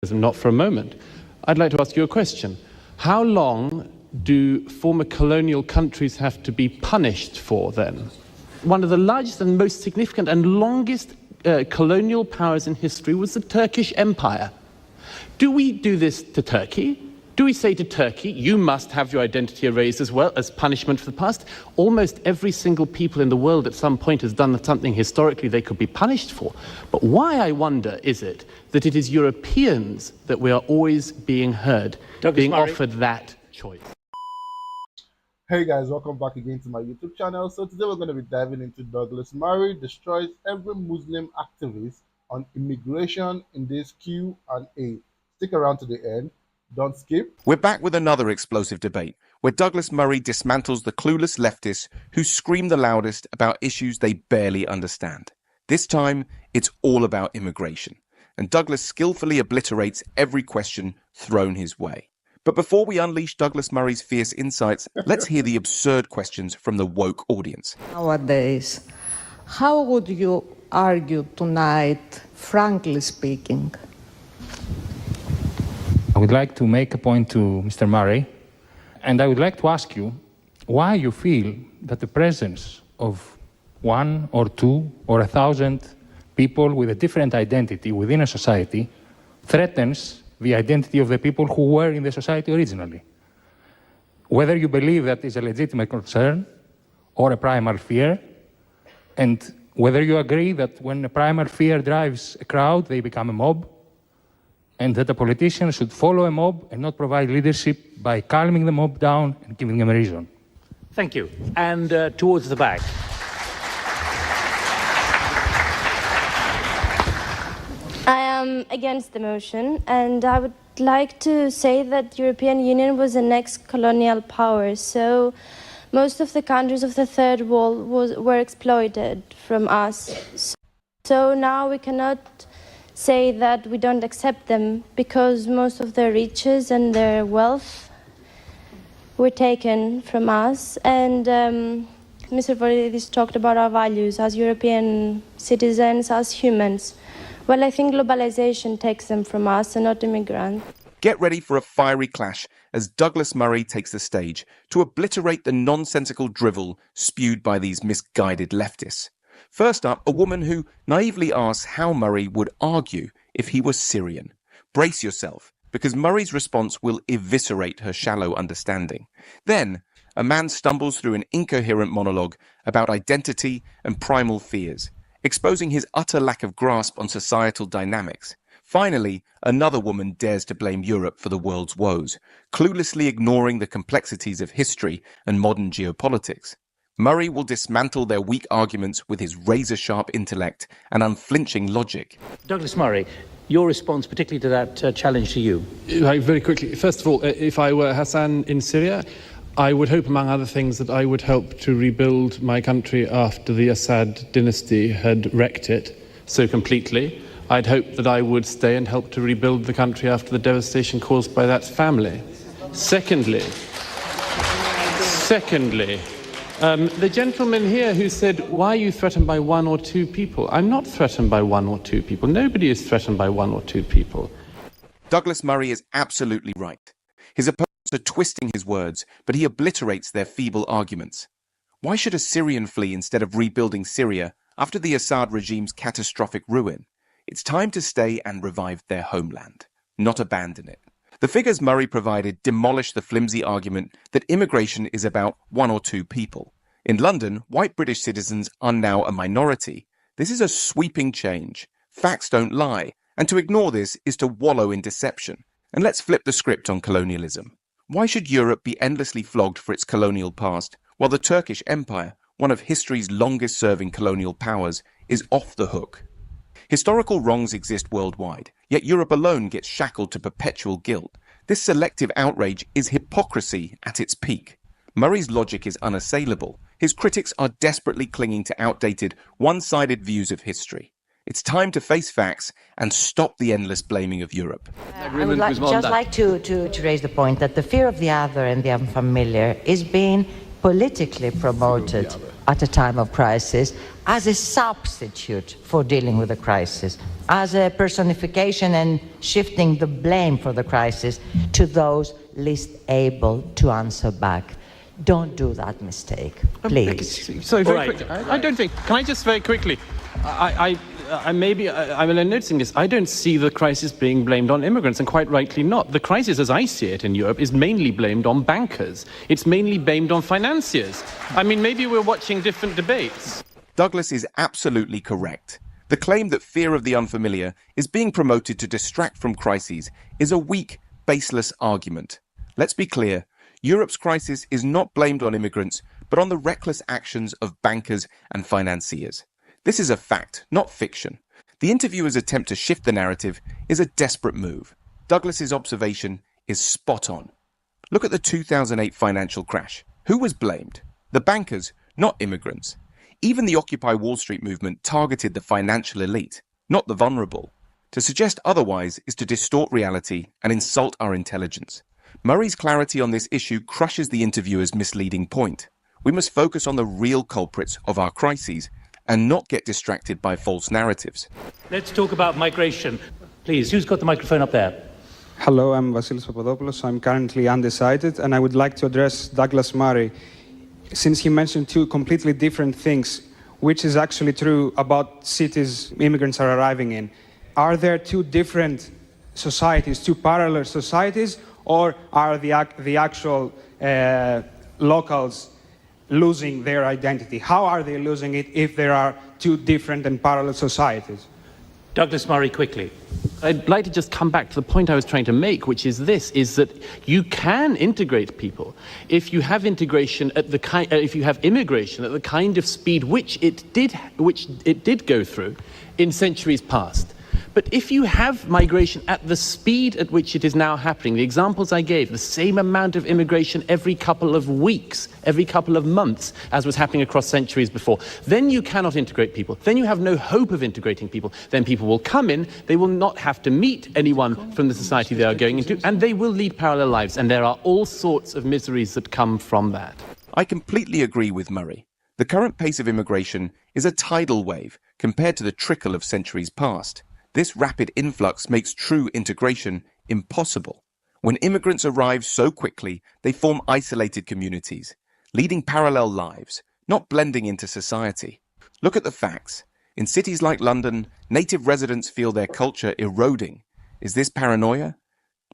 Not for a moment. I'd like to ask you a question. How long do former colonial countries have to be punished for then? One of the largest and most significant and longest colonial powers in history was the Turkish Empire. Do we do this to Turkey? Do we say to Turkey, you must have your identity erased as well as punishment for the past? Almost every single people in the world at some point has done something historically they could be punished for. But why, I wonder, is it that it is Europeans that we are always being heard, being offered that choice? Hey guys, welcome back again to my YouTube channel. So today we're going to be diving into Douglas Murray destroys every Muslim activist on immigration in this Q&A. Stick around to the end. Don't skip. We're back with another explosive debate where Douglas Murray dismantles the clueless leftists who scream the loudest about issues they barely understand. This time, it's all about immigration, and Douglas skillfully obliterates every question thrown his way. But before we unleash Douglas Murray's fierce insights, let's hear the absurd questions from the woke audience. Nowadays, how would you argue tonight, frankly speaking? I would like to make a point to Mr. Murray, and I would like to ask you why you feel that the presence of 1 or 2 or 1,000 people with a different identity within a society threatens the identity of the people who were in the society originally. Whether you believe that is a legitimate concern or a primal fear, and whether you agree that when a primal fear drives a crowd, they become a mob, and that a politician should follow a mob and not provide leadership by calming the mob down and giving them a reason. Thank you. And towards the back. I am against the motion, and I would like to say that the European Union was an ex-colonial power, so most of the countries of the Third World were exploited from us. So now we cannot say that we don't accept them because most of their riches and their wealth were taken from us. And Mr. Voridis talked about our values as European citizens, as humans. Well, I think globalization takes them from us and not immigrants. Get ready for a fiery clash as Douglas Murray takes the stage to obliterate the nonsensical drivel spewed by these misguided leftists. First up, a woman who naively asks how Murray would argue if he was Syrian. Brace yourself, because Murray's response will eviscerate her shallow understanding. Then, a man stumbles through an incoherent monologue about identity and primal fears, exposing his utter lack of grasp on societal dynamics. Finally, another woman dares to blame Europe for the world's woes, cluelessly ignoring the complexities of history and modern geopolitics. Murray will dismantle their weak arguments with his razor-sharp intellect and unflinching logic. Douglas Murray, your response particularly to that challenge to you? Very quickly. First of all, if I were Hassan in Syria, I would hope, among other things, that I would help to rebuild my country after the Assad dynasty had wrecked it so completely. I'd hope that I would stay and help to rebuild the country after the devastation caused by that family. Secondly, the gentleman here who said, why are you threatened by 1 or 2 people? I'm not threatened by 1 or 2 people. Nobody is threatened by 1 or 2 people. Douglas Murray is absolutely right. His opponents are twisting his words, but he obliterates their feeble arguments. Why should a Syrian flee instead of rebuilding Syria after the Assad regime's catastrophic ruin? It's time to stay and revive their homeland, not abandon it. The figures Murray provided demolish the flimsy argument that immigration is about 1 or 2 people. In London, white British citizens are now a minority. This is a sweeping change. Facts don't lie, and to ignore this is to wallow in deception. And let's flip the script on colonialism. Why should Europe be endlessly flogged for its colonial past, while the Turkish Empire, one of history's longest-serving colonial powers, is off the hook? Historical wrongs exist worldwide, yet Europe alone gets shackled to perpetual guilt. This selective outrage is hypocrisy at its peak. Murray's logic is unassailable. His critics are desperately clinging to outdated, one-sided views of history. It's time to face facts and stop the endless blaming of Europe. I would like to raise the point that the fear of the other and the unfamiliar is being politically promoted at a time of crisis as a substitute for dealing with the crisis, as a personification and shifting the blame for the crisis to those least able to answer back. Don't do that mistake, please. So very Right. quickly, I don't think. Can I just very quickly? I'm noticing this. I don't see the crisis being blamed on immigrants, and quite rightly not. The crisis, as I see it in Europe, is mainly blamed on bankers. It's mainly blamed on financiers. I mean, maybe we're watching different debates. Douglas is absolutely correct. The claim that fear of the unfamiliar is being promoted to distract from crises is a weak, baseless argument. Let's be clear. Europe's crisis is not blamed on immigrants, but on the reckless actions of bankers and financiers. This is a fact, not fiction. The interviewer's attempt to shift the narrative is a desperate move. Douglas's observation is spot on. Look at the 2008 financial crash. Who was blamed? The bankers, not immigrants. Even the Occupy Wall Street movement targeted the financial elite, not the vulnerable. To suggest otherwise is to distort reality and insult our intelligence. Murray's clarity on this issue crushes the interviewer's misleading point. We must focus on the real culprits of our crises and not get distracted by false narratives. Let's talk about migration. Please, who's got the microphone up there? Hello, I'm Vasilis Papadopoulos. I'm currently undecided, and I would like to address Douglas Murray. Since he mentioned two completely different things, which is actually true about cities immigrants are arriving in. Are there two different societies, two parallel societies, or are the actual locals losing their identity? How are they losing it if there are two different and parallel societies? Douglas Murray, quickly. I'd like to just come back to the point I was trying to make, which is this, is that you can integrate people if you have integration at the if you have immigration at the kind of speed which it did go through in centuries past. But if you have migration at the speed at which it is now happening, the examples I gave, the same amount of immigration every couple of weeks, every couple of months, as was happening across centuries before, then you cannot integrate people. Then you have no hope of integrating people. Then people will come in, they will not have to meet anyone from the society they are going into, and they will lead parallel lives. And there are all sorts of miseries that come from that. I completely agree with Murray. The current pace of immigration is a tidal wave compared to the trickle of centuries past. This rapid influx makes true integration impossible. When immigrants arrive so quickly, they form isolated communities, leading parallel lives, not blending into society. Look at the facts. In cities like London, native residents feel their culture eroding. Is this paranoia?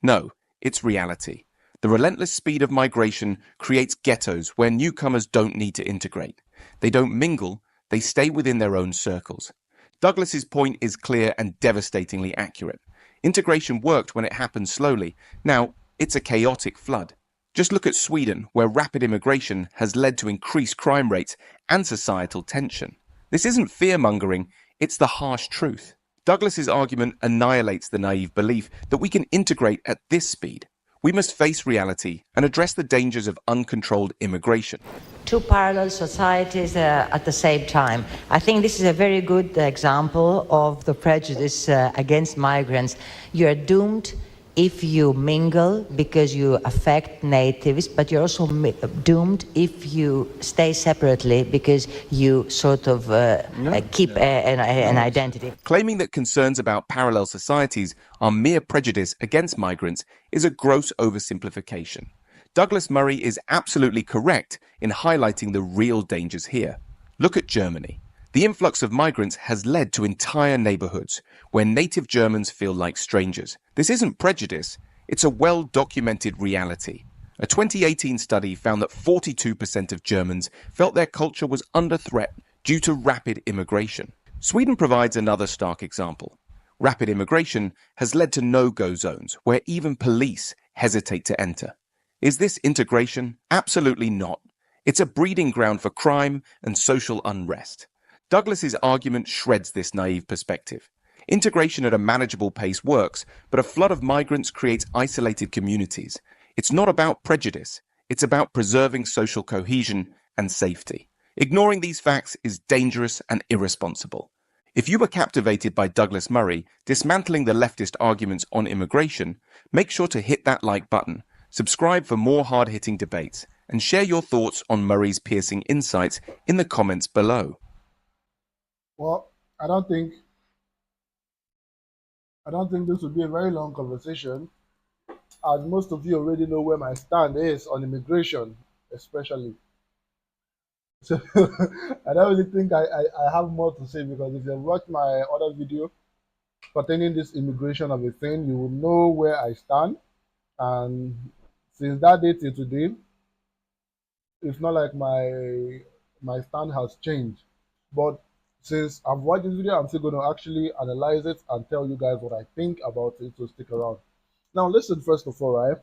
No, it's reality. The relentless speed of migration creates ghettos where newcomers don't need to integrate. They don't mingle, they stay within their own circles. Douglas's point is clear and devastatingly accurate. Integration worked when it happened slowly. Now, it's a chaotic flood. Just look at Sweden, where rapid immigration has led to increased crime rates and societal tension. This isn't fear-mongering, it's the harsh truth. Douglas's argument annihilates the naive belief that we can integrate at this speed. We must face reality and address the dangers of uncontrolled immigration. Two parallel societies at the same time. I think this is a very good example of the prejudice against migrants. You are doomed if you mingle because you affect natives, but you're also doomed if you stay separately because you sort of keep an identity. Claiming that concerns about parallel societies are mere prejudice against migrants is a gross oversimplification. Douglas Murray is absolutely correct in highlighting the real dangers here. Look at Germany. The influx of migrants has led to entire neighborhoods where native Germans feel like strangers. This isn't prejudice, it's a well-documented reality. A 2018 study found that 42% of Germans felt their culture was under threat due to rapid immigration. Sweden provides another stark example. Rapid immigration has led to no-go zones where even police hesitate to enter. Is this integration? Absolutely not. It's a breeding ground for crime and social unrest. Douglas's argument shreds this naive perspective. Integration at a manageable pace works, but a flood of migrants creates isolated communities. It's not about prejudice. It's about preserving social cohesion and safety. Ignoring these facts is dangerous and irresponsible. If you were captivated by Douglas Murray dismantling the leftist arguments on immigration, make sure to hit that like button, subscribe for more hard-hitting debates, and share your thoughts on Murray's piercing insights in the comments below. Well, I don't think this would be a very long conversation, as most of you already know where my stand is on immigration, especially. So I don't really think I have more to say, because if you've watched my other video pertaining this immigration of a thing, you will know where I stand. And since that day till today, it's not like my stand has changed. But since I've watched this video, I'm still going to actually analyze it and tell you guys what I think about it, so stick around. Now listen, first of all, right?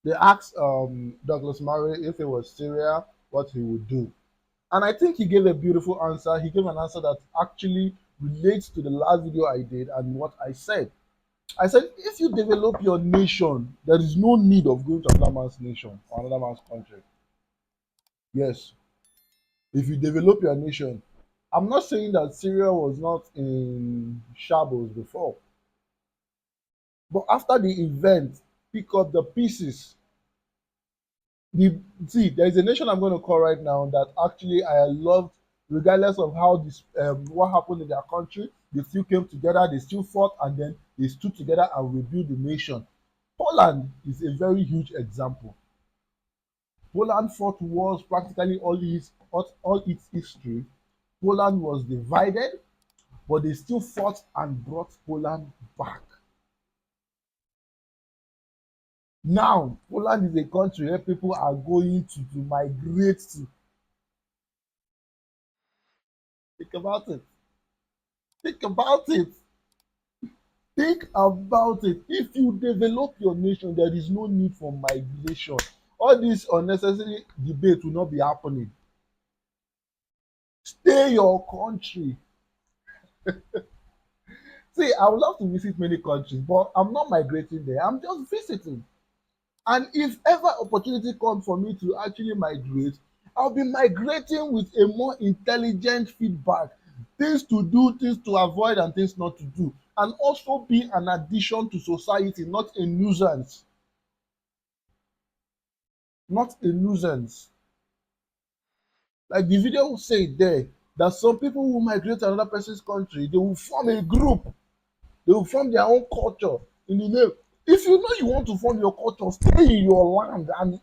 They asked Douglas Murray if it was Syria, what he would do. And I think he gave a beautiful answer. He gave an answer that actually relates to the last video I did and what I said. I said, if you develop your nation, there is no need of going to another man's nation or another man's country. Yes. If you develop your nation, I'm not saying that Syria was not in shambles before. But after the event, pick up the pieces. See, there is a nation I'm going to call right now that actually I loved, regardless of how this what happened in their country. They still came together, they still fought, and then they stood together and rebuilt the nation. Poland is a very huge example. Poland fought wars practically all its history. Poland was divided, but they still fought and brought Poland back. Now, Poland is a country where people are going to migrate to. Think about it. Think about it. Think about it. If you develop your nation, there is no need for migration. All this unnecessary debate will not be happening. Stay your country. See, I would love to visit many countries, but I'm not migrating there. I'm just visiting. And if ever opportunity comes for me to actually migrate, I'll be migrating with a more intelligent feedback. Things to do, things to avoid, and things not to do. And also be an addition to society, not a nuisance. Not a nuisance. Like the video will say there, that some people who migrate to another person's country, they will form a group. They will form their own culture in the name. If you know you want to form your culture, stay in your land and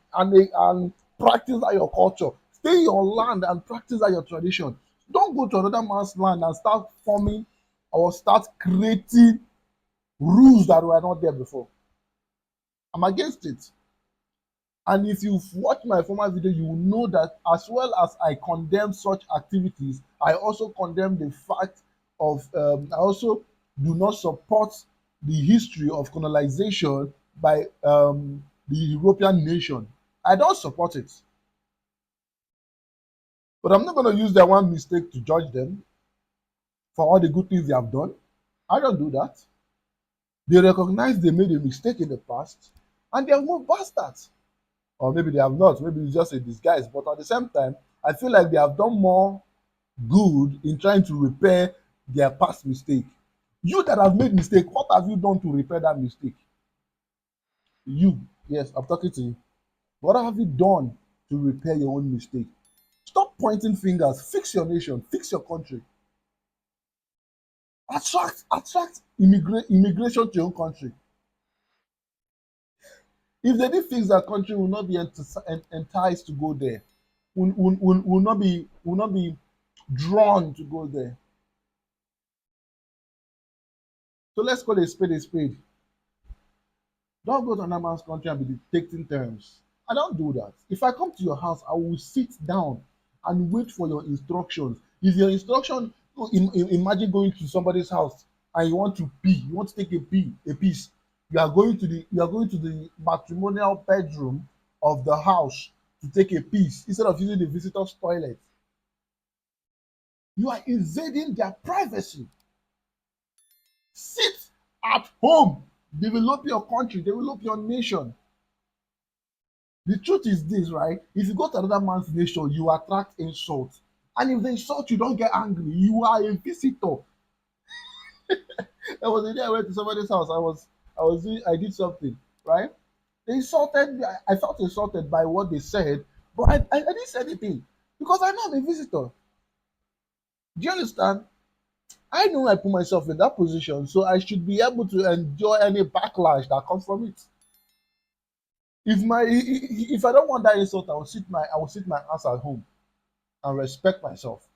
practice that your culture. Stay in your land and practice that your tradition. Don't go to another man's land and start forming or start creating rules that were not there before. I'm against it. And if you've watched my former video, you will know that as well as I condemn such activities, I also condemn the fact of, I also do not support the history of colonization by the European nation. I don't support it. But I'm not going to use their one mistake to judge them for all the good things they have done. I don't do that. They recognize they made a mistake in the past and they have moved past that. Or maybe they have not. Maybe it's just a disguise. But at the same time, I feel like they have done more good in trying to repair their past mistake. You that have made mistake, what have you done to repair that mistake? You, yes, I'm talking to you. What have you done to repair your own mistake? Stop pointing fingers. Fix your nation. Fix your country. Attract immigration to your own country. If they did fix that country, will not be enticed to go there. Will not be drawn to go there. So let's call a spade a spade. Don't go to another man's country and be dictating terms. I don't do that. If I come to your house, I will sit down and wait for your instructions. If your instruction, imagine going to somebody's house and you want to pee, you want to take a piss. You are going to the matrimonial bedroom of the house to take a piss instead of using the visitor's toilet. You are invading their privacy. Sit at home. Develop your country. Develop your nation. The truth is this, right? If you go to another man's nation, you attract insult. And if they insult you, don't get angry. You are a visitor. There was a day I went to somebody's house. I did something, right? They insulted me. I felt insulted by what they said, but I didn't say anything because I know I'm a visitor. Do you understand? I know I put myself in that position, so I should be able to endure any backlash that comes from it. If I don't want that insult, I will sit my ass at home and respect myself,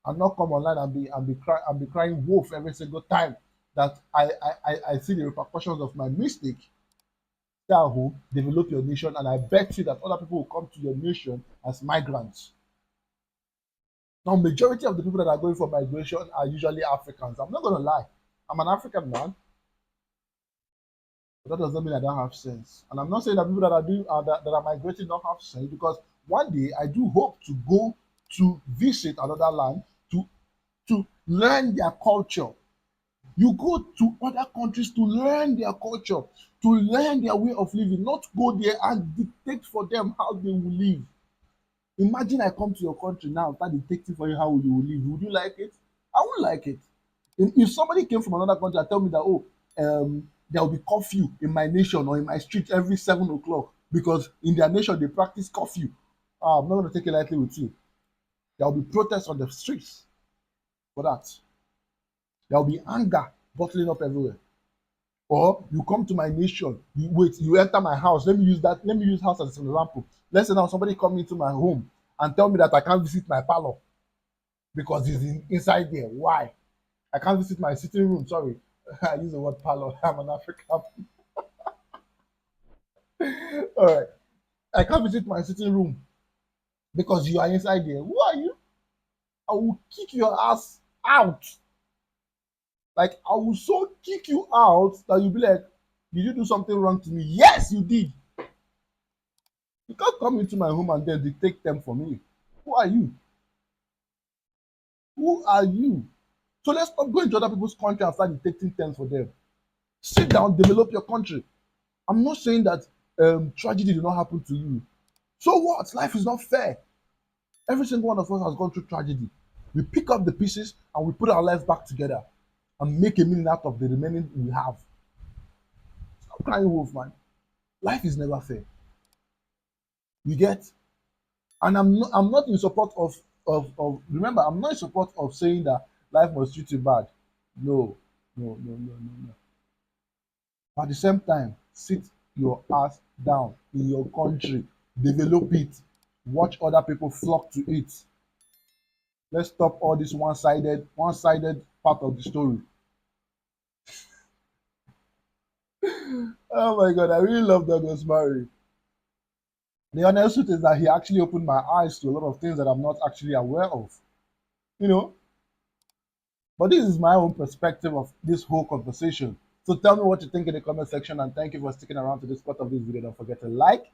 and not come online and be crying wolf every single time that I see the repercussions of my mistake. Stay at home, develop your nation, and I bet you that other people will come to your nation as migrants. Now, majority of the people that are going for migration are usually Africans. I'm not gonna lie, I'm an African man, but that doesn't mean I don't have sense. And I'm not saying that people that are doing that are migrating don't have sense, because one day I do hope to go to visit another land to learn their culture. You go to other countries to learn their culture, to learn their way of living, not go there and dictate for them how they will live. Imagine I come to your country now, start dictating for you how you will live. Would you like it? I won't like it. If somebody came from another country and tell me that, oh, there will be curfew in my nation or in my street every 7 o'clock because in their nation they practice curfew, I'm not going to take it lightly with you. There will be protests on the streets for that. There will be anger bottling up everywhere. Or you come to my nation, you enter my house. Let me use house as an example. Let's say now somebody come into my home and tell me that I can't visit my parlor because he's inside there. Why? I can't visit my sitting room. Sorry, I use the word parlor. I'm an African. All right. I can't visit my sitting room because you are inside there. Who are you? I will kick your ass out. Like, I will so kick you out that you'll be like, did you do something wrong to me? Yes, you did. You can't come into my home and then dictate them for me. Who are you? Who are you? So let's stop going to other people's country and start dictating things for them. Sit down, develop your country. I'm not saying that tragedy did not happen to you. So what? Life is not fair. Every single one of us has gone through tragedy. We pick up the pieces and we put our lives back together and make a meaning out of the remaining we have. Stop crying wolf, man. Life is never fair. You get? And I'm not in support of remember, I'm not in support of saying that life must treat you bad. No. But at the same time, sit your ass down in your country, develop it, watch other people flock to it. Let's stop all this one-sided part of the story. Oh my God, I really love Douglas Murray. The honest truth is that he actually opened my eyes to a lot of things that I'm not actually aware of. You know? But this is my own perspective of this whole conversation. So tell me what you think in the comment section, and thank you for sticking around to this part of this video. Don't forget to like,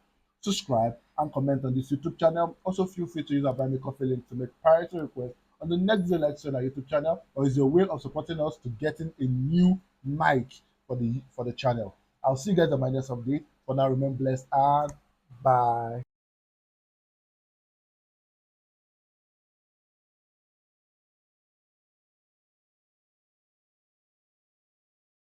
subscribe, and comment on this YouTube channel. Also, feel free to use our Buy Me Coffee link to make priority requests on the next video lecture on our YouTube channel, or is your way of supporting us to getting a new mic for the channel. I'll see you guys on my next update. For now, remain blessed and bye.